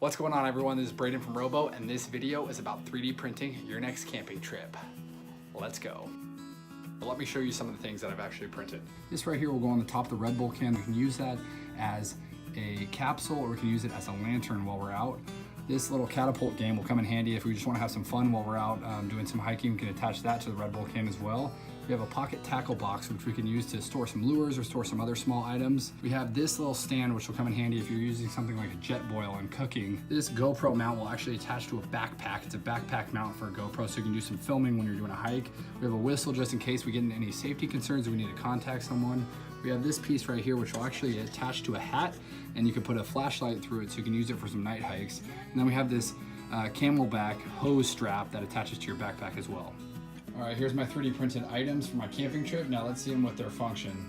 What's going on, everyone? This is Braydon from ROBO, and this video is about 3D printing your next camping trip. Let's go. Let me show you some of the things that I've actually printed. This right here will go on the top of the Red Bull can. We can use that as a capsule, or we can use it as a lantern while we're out. This little catapult game will come in handy if we just want to have some fun while we're out doing some hiking. We can attach that to the Red Bull can as well. We have a pocket tackle box, which we can use to store some lures or store some other small items. We have this little stand, which will come in handy if you're using something like a Jetboil and cooking. This GoPro mount will actually attach to a backpack. It's a backpack mount for a GoPro, so you can do some filming when you're doing a hike. We have a whistle just in case we get into any safety concerns or we need to contact someone. We have this piece right here, which will actually attach to a hat, and you can put a flashlight through it so you can use it for some night hikes. And then we have this camelback hose strap that attaches to your backpack as well. All right, here's my 3D printed items for my camping trip. Now let's see them with their function.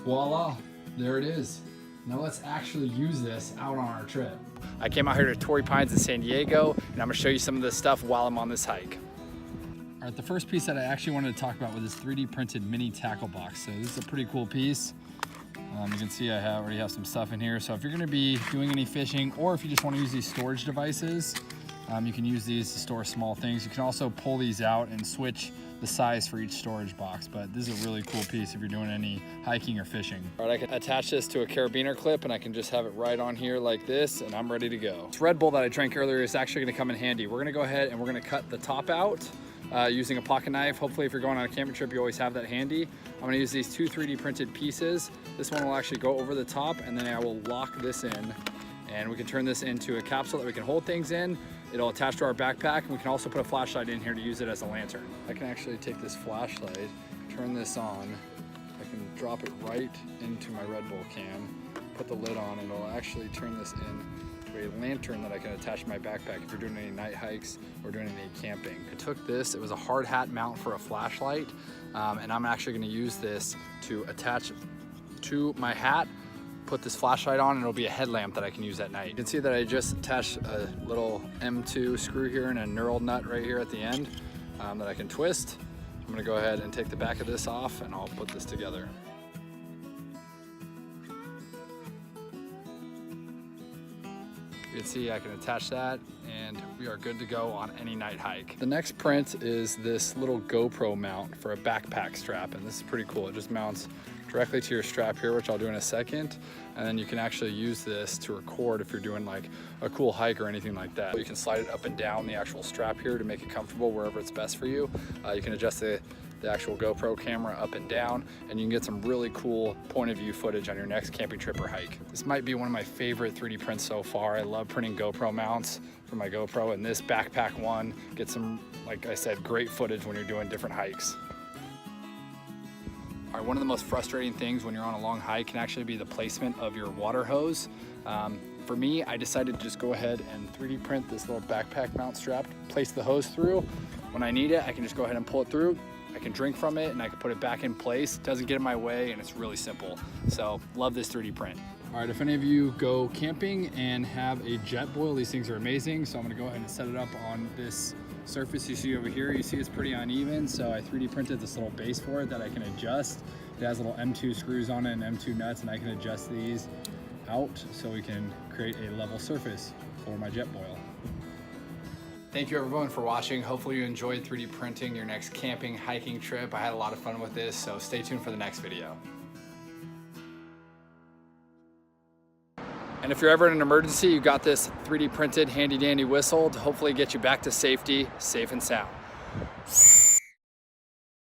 Voila, there it is. Now let's actually use this out on our trip. I came out here to Torrey Pines in San Diego, and I'm gonna show you some of this stuff while I'm on this hike. All right, the first piece that I actually wanted to talk about was this 3D printed mini tackle box. So this is a pretty cool piece. You can see I already have some stuff in here. So if you're gonna be doing any fishing, or if you just wanna use these storage devices, you can use these to store small things. You can also pull these out and switch the size for each storage box, but this is a really cool piece if you're doing any hiking or fishing. All right, I can attach this to a carabiner clip, and I can just have it right on here like this, and I'm ready to go. This Red Bull that I drank earlier is actually gonna come in handy. We're gonna go ahead and we're gonna cut the top out using a pocket knife. Hopefully if you're going on a camping trip, you always have that handy. I'm gonna use these two 3D printed pieces. This one will actually go over the top, and then I will lock this in, and we can turn this into a capsule that we can hold things in. It'll attach to our backpack, and we can also put a flashlight in here to use it as a lantern. I can actually take this flashlight, turn this on, I can drop it right into my Red Bull can, put the lid on, and it'll actually turn this into a lantern that I can attach to my backpack if you're doing any night hikes or doing any camping. I took this, it was a hard hat mount for a flashlight, and I'm actually gonna use this to attach to my hat, put this flashlight on, and it'll be a headlamp that I can use at night. You can see that I just attached a little M2 screw here and a knurled nut right here at the end that I can twist. I'm gonna go ahead and take the back of this off, and I'll put this together. You can see I can attach that, and we are good to go on any night hike. The next print is this little GoPro mount for a backpack strap, and this is pretty cool. It just mounts directly to your strap here, which I'll do in a second, and then you can actually use this to record if you're doing like a cool hike or anything like that. You can slide it up and down the actual strap here to make it comfortable wherever it's best for you. You can adjust the actual GoPro camera up and down, and you can get some really cool point of view footage on your next camping trip or hike. This might be one of my favorite 3D prints so far. I love printing GoPro mounts for my GoPro, and this backpack one gets some, like I said, great footage when you're doing different hikes. All right, one of the most frustrating things when you're on a long hike can actually be the placement of your water hose. For me, I decided to just go ahead and 3D print this little backpack mount strap, place the hose through. When I need it, I can just go ahead and pull it through. I can drink from it, and I can put it back in place. It doesn't get in my way, and it's really simple. So love this 3D print. All right, if any of you go camping and have a Jetboil, these things are amazing. So I'm gonna go ahead and set it up on this surface you see over here. You see it's pretty uneven, so I 3D printed this little base for it that I can adjust. It has little M2 screws on it and M2 nuts, and I can adjust these out so we can create a level surface for my Jetboil. Thank you everyone for watching. Hopefully you enjoyed 3D printing your next camping, hiking trip. I had a lot of fun with this, so stay tuned for the next video. And if you're ever in an emergency, you got this 3D printed handy dandy whistle to hopefully get you back to safety, safe and sound.